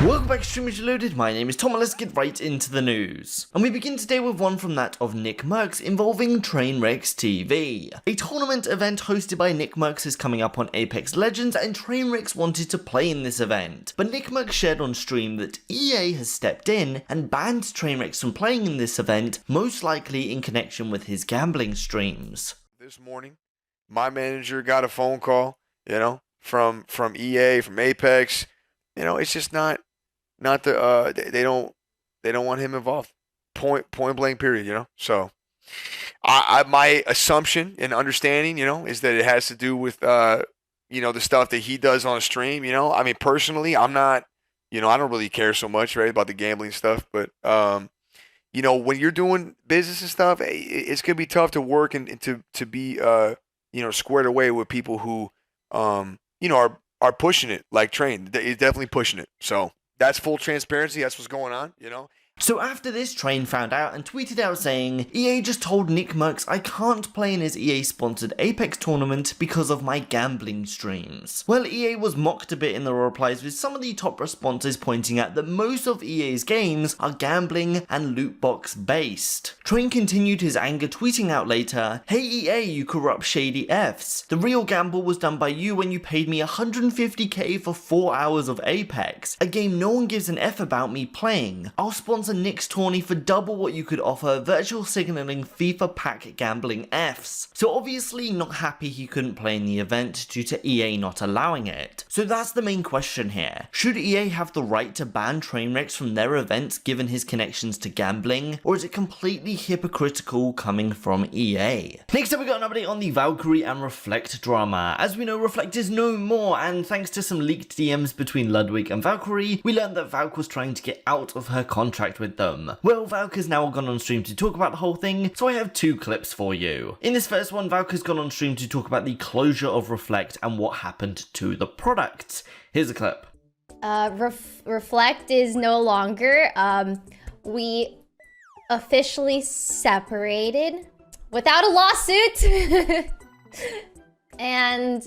Welcome back to Streamers Reloaded, my name is Tom and let's get right into the news. And we begin today with one from that of Nickmercs involving TrainwrecksTV. A tournament event hosted by Nickmercs is coming up on Apex Legends and Trainwrecks wanted to play in this event. But Nickmercs shared on stream that EA has stepped in and banned Trainwrecks from playing in this event, most likely in connection with his gambling streams. This morning, my manager got a phone call, from EA, from Apex. It's just not the they don't want him involved. Point blank period, So my assumption and understanding, is that it has to do with the stuff that he does on a stream, I mean, personally, I'm not, I don't really care so much, right, about the gambling stuff, but when you're doing business and stuff, it's gonna be tough to work and to be squared away with people who are pushing it like Train. He's definitely pushing it. So that's full transparency. That's what's going on, So after this, Train found out and tweeted out saying, EA just told Nickmercs I can't play in his EA-sponsored Apex tournament because of my gambling streams. Well, EA was mocked a bit in the replies, with some of the top responses pointing out that most of EA's games are gambling and loot box based. Train continued his anger, tweeting out later, "Hey EA, you corrupt shady Fs. The real gamble was done by you when you paid me 150k for 4 hours of Apex, a game no one gives an F about me playing. I'll sponsor Nick's tourney for double what you could offer virtual signaling FIFA pack gambling Fs." So obviously not happy he couldn't play in the event due to EA not allowing it. So that's the main question here. Should EA have the right to ban Trainwrecks from their events given his connections to gambling, or is it completely hypocritical coming from EA? Next up we got an update on the Valkyrae and Reflect drama. As we know, Reflect is no more, and thanks to some leaked DMs between Ludwig and Valkyrae, we learned that Valk was trying to get out of her contract with them. Well, Valk has now gone on stream to talk about the whole thing, so I have two clips for you. In this first one, Valk has gone on stream to talk about the closure of Reflect and what happened to the product. Here's a clip. Reflect is no longer. We officially separated without a lawsuit. And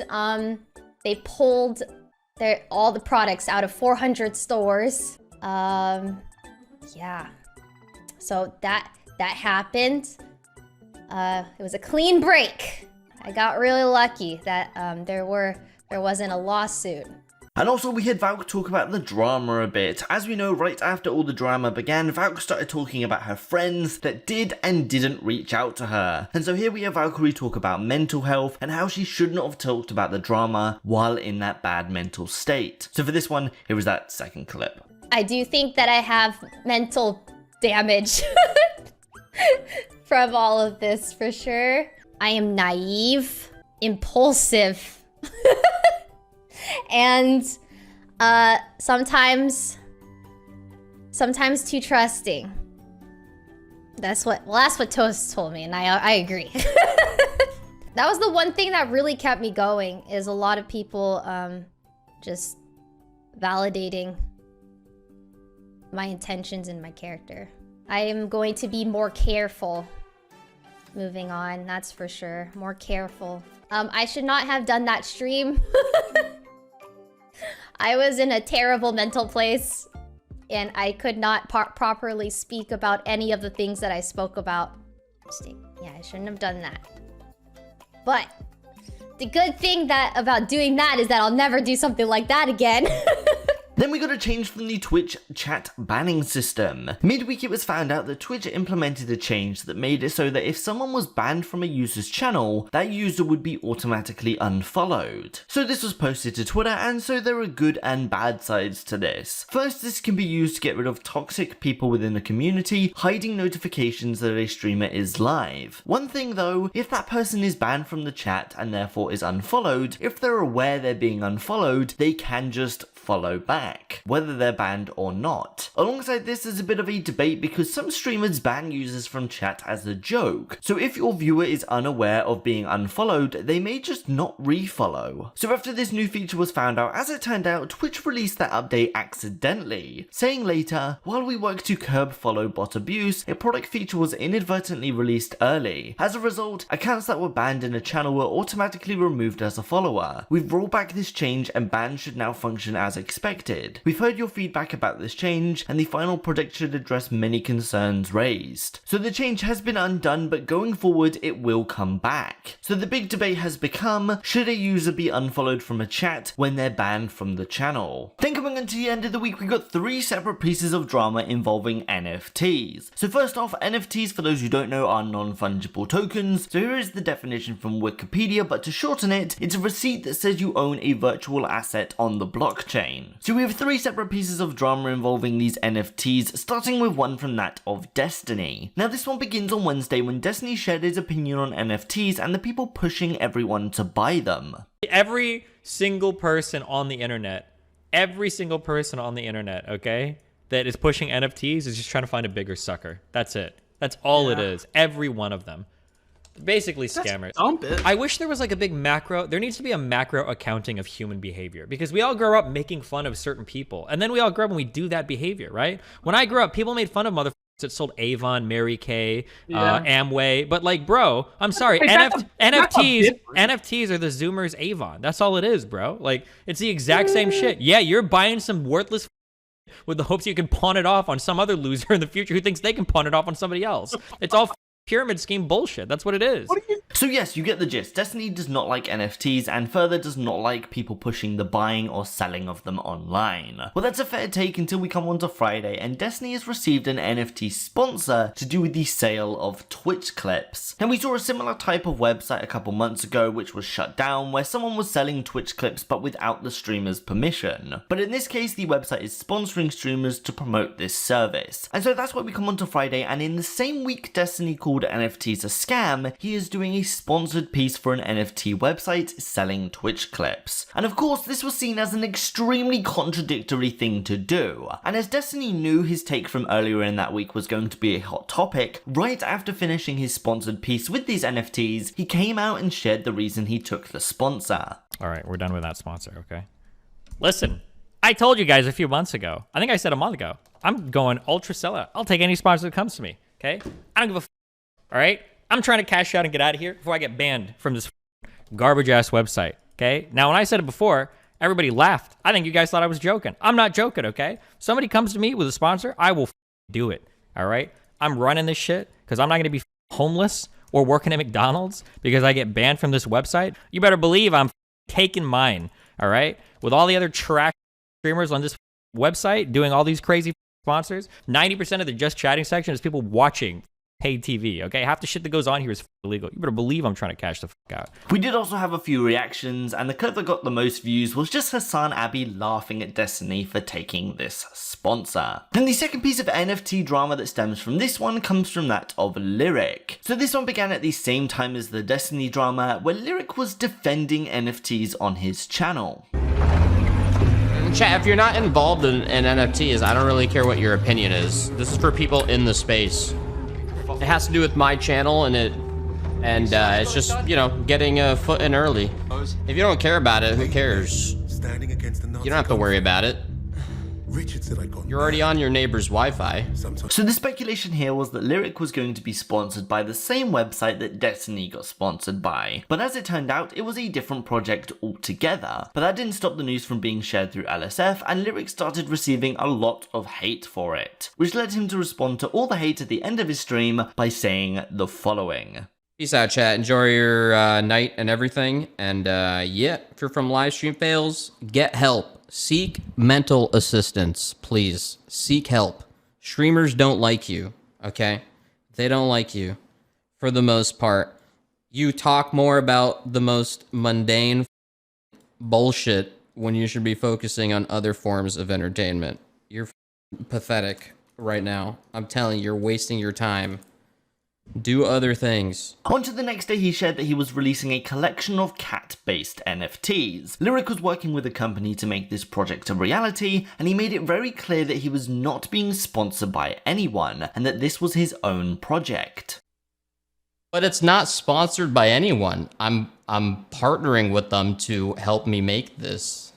they pulled all the products out of 400 stores. Yeah, so that happened. It was a clean break. I got really lucky that there wasn't a lawsuit. And also we had Valk talk about the drama a bit. As we know, right after all the drama began, Valk started talking about her friends that did and didn't reach out to her. And so here we have Valkyrae talk about mental health and how she should not have talked about the drama while in that bad mental state. So for this one, here was that second clip. I do think that I have mental damage from all of this, for sure. I am naive, impulsive, and sometimes too trusting. That's what Toast told me, and I agree. That was the one thing that really kept me going, is a lot of people just validating my intentions and my character. I am going to be more careful moving on, that's for sure. More careful. I should not have done that stream. I was in a terrible mental place and I could not properly speak about any of the things that I spoke about. Yeah, I shouldn't have done that. But the good thing about doing that is that I'll never do something like that again. Then we got a change from the Twitch chat banning system. Midweek it was found out that Twitch implemented a change that made it so that if someone was banned from a user's channel, that user would be automatically unfollowed. So this was posted to Twitter, and so there are good and bad sides to this. First, this can be used to get rid of toxic people within the community, hiding notifications that a streamer is live. One thing though, if that person is banned from the chat and therefore is unfollowed, if they're aware they're being unfollowed, they can just follow back. back, whether they're banned or not. Alongside this is a bit of a debate because some streamers ban users from chat as a joke, so if your viewer is unaware of being unfollowed, they may just not refollow. So after this new feature was found out, as it turned out, Twitch released that update accidentally, saying later, while we work to curb follow bot abuse, a product feature was inadvertently released early. As a result, accounts that were banned in a channel were automatically removed as a follower. We've rolled back this change and bans should now function as expected. We've heard your feedback about this change, and the final product should address many concerns raised. So the change has been undone, but going forward it will come back. So the big debate has become, should a user be unfollowed from a chat when they're banned from the channel? Then coming into the end of the week, we got 3 separate pieces of drama involving NFTs. So first off, NFTs, for those who don't know, are non-fungible tokens. So here is the definition from Wikipedia, but to shorten it, it's a receipt that says you own a virtual asset on the blockchain. So we have 3 separate pieces of drama involving these NFTs, starting with one from that of Destiny. Now this one begins on Wednesday when Destiny shared his opinion on NFTs and the people pushing everyone to buy them. Every single person on the internet, okay, that is pushing NFTs is just trying to find a bigger sucker. That's it. That's all it is. Every one of them. Basically scammers. I wish there was like a big macro. There needs to be a macro accounting of human behavior, because we all grow up making fun of certain people, and then we all grow up and we do that behavior, right? When I grew up, people made fun of motherfuckers that sold Avon, Mary Kay, Amway, but like, bro, I'm sorry, NFTs are the Zoomers Avon. That's all it is, bro. Like, it's the exact same shit. Yeah, you're buying some worthless with the hopes you can pawn it off on some other loser in the future who thinks they can pawn it off on somebody else. It's all pyramid scheme bullshit. That's what it is. So yes, you get the gist. Destiny does not like NFTs and further does not like people pushing the buying or selling of them online. Well, that's a fair take until we come on to Friday and Destiny has received an NFT sponsor to do with the sale of Twitch clips. And we saw a similar type of website a couple months ago which was shut down, where someone was selling Twitch clips but without the streamer's permission. But in this case, the website is sponsoring streamers to promote this service. And so that's why we come on to Friday, and in the same week Destiny called NFTs a scam, he is doing a sponsored piece for an NFT website selling Twitch clips. And of course, this was seen as an extremely contradictory thing to do. And as Destiny knew his take from earlier in that week was going to be a hot topic, right after finishing his sponsored piece with these NFTs, he came out and shared the reason he took the sponsor. All right, we're done with that sponsor, okay? Listen, I told you guys a few months ago, I think I said a month ago, I'm going ultra sellout. I'll take any sponsor that comes to me, okay? I don't give a f. All right? I'm trying to cash out and get out of here before I get banned from this garbage-ass website, okay? Now, when I said it before, everybody laughed. I think you guys thought I was joking. I'm not joking, okay? Somebody comes to me with a sponsor, I will do it, all right? I'm running this shit because I'm not going to be homeless or working at McDonald's because I get banned from this website. You better believe I'm taking mine, all right? With all the other trash streamers on this website doing all these crazy sponsors, 90% of the just chatting section is people watching paid TV, okay? Half the shit that goes on here is illegal. You better believe I'm trying to cash the out. We did also have a few reactions, and the clip that got the most views was just Hassan Abbey laughing at Destiny for taking this sponsor. Then the second piece of NFT drama that stems from this one comes from that of LIRIK. So this one began at the same time as the Destiny drama, where LIRIK was defending NFTs on his channel. Chat, if you're not involved in NFTs, I don't really care what your opinion is. This is for people in the space. It has to do with my channel and it's just, you know, getting a foot in early. If you don't care about it, who cares? You don't have to worry about it. You're already on your neighbor's Wi-Fi. So the speculation here was that LIRIK was going to be sponsored by the same website that Destiny got sponsored by. But as it turned out, it was a different project altogether. But that didn't stop the news from being shared through LSF, and LIRIK started receiving a lot of hate for it, which led him to respond to all the hate at the end of his stream by saying the following. Peace out, chat. Enjoy your night and everything. And yeah, if you're from live stream fails, get help. Seek mental assistance, please. Seek help. Streamers don't like you, okay? They don't like you, for the most part. You talk more about the most mundane bullshit when you should be focusing on other forms of entertainment. You're pathetic right now. I'm telling you, you're wasting your time Do other things. On to the next day, he shared that he was releasing a collection of cat-based NFTs. LIRIK was working with a company to make this project a reality, and he made it very clear that he was not being sponsored by anyone, and that this was his own project. But it's not sponsored by anyone. I'm partnering with them to help me make this.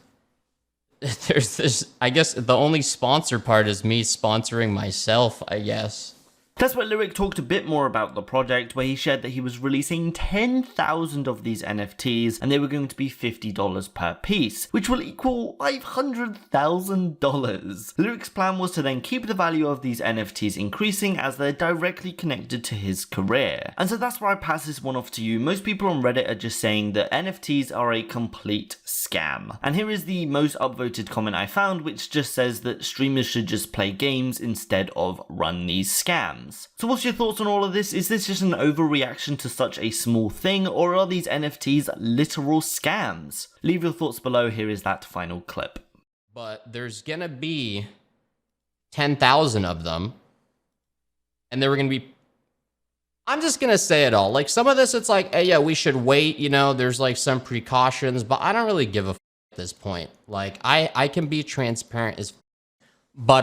There's this, I guess the only sponsor part is me sponsoring myself, I guess. That's where LIRIK talked a bit more about the project, where he shared that he was releasing 10,000 of these NFTs and they were going to be $50 per piece, which will equal $500,000. LIRIK's plan was to then keep the value of these NFTs increasing as they're directly connected to his career. And so that's where I pass this one off to you. Most people on Reddit are just saying that NFTs are a complete scam. And here is the most upvoted comment I found, which just says that streamers should just play games instead of run these scams. So what's your thoughts on all of this? Is this just an overreaction to such a small thing, or are these NFTs literal scams? Leave your thoughts below. Here is that final clip. But there's gonna be 10,000 of them, and they were gonna be, I'm just gonna say it all. Like, some of this, it's like, hey, yeah, we should wait, you know, there's like some precautions, but I don't really give a f at this point. Like, I can be transparent as f. But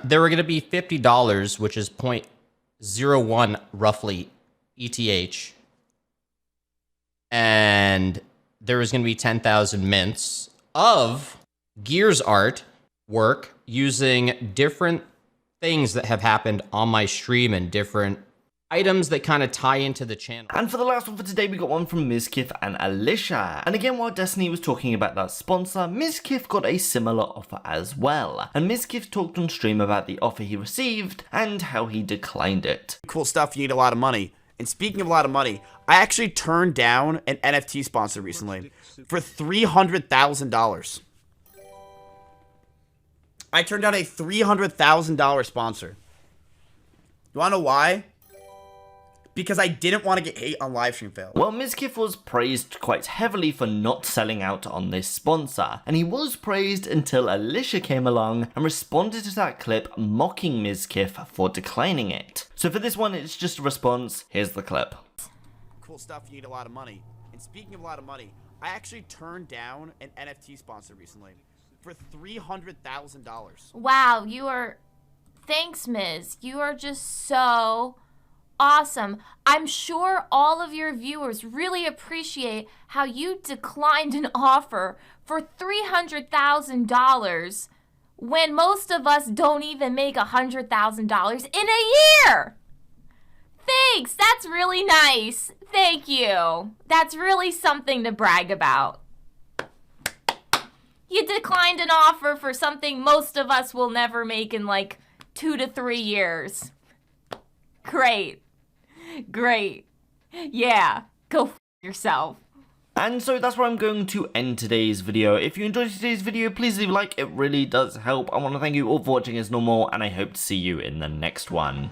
they were gonna be $50, which is 0.01 roughly ETH. And there was gonna be 10,000 mints of Gears art work using different things that have happened on my stream and different items that kind of tie into the channel. And for the last one for today, we got one from Mizkif and Alisha. And again, while Destiny was talking about that sponsor, Mizkif got a similar offer as well. And Mizkif talked on stream about the offer he received and how he declined it. Cool stuff, you need a lot of money. And speaking of a lot of money, I actually turned down an NFT sponsor recently for $300,000. I turned down a $300,000 sponsor. You wanna know why? Because I didn't want to get hate on livestream fail. Well, Mizkif was praised quite heavily for not selling out on this sponsor, and he was praised until Alisha came along and responded to that clip mocking Mizkif for declining it. So for this one, it's just a response. Here's the clip. Cool stuff, you need a lot of money. And speaking of a lot of money, I actually turned down an NFT sponsor recently for $300,000. Wow, you are... Thanks, Miz. You are just so... awesome. I'm sure all of your viewers really appreciate how you declined an offer for $300,000 when most of us don't even make $100,000 in a year. Thanks. That's really nice. Thank you. That's really something to brag about. You declined an offer for something most of us will never make in like 2 to 3 years. Great. Great. Yeah, go f yourself. And so that's where I'm going to end today's video. If you enjoyed today's video, please leave a like. It really does help. I want to thank you all for watching as normal, and I hope to see you in the next one.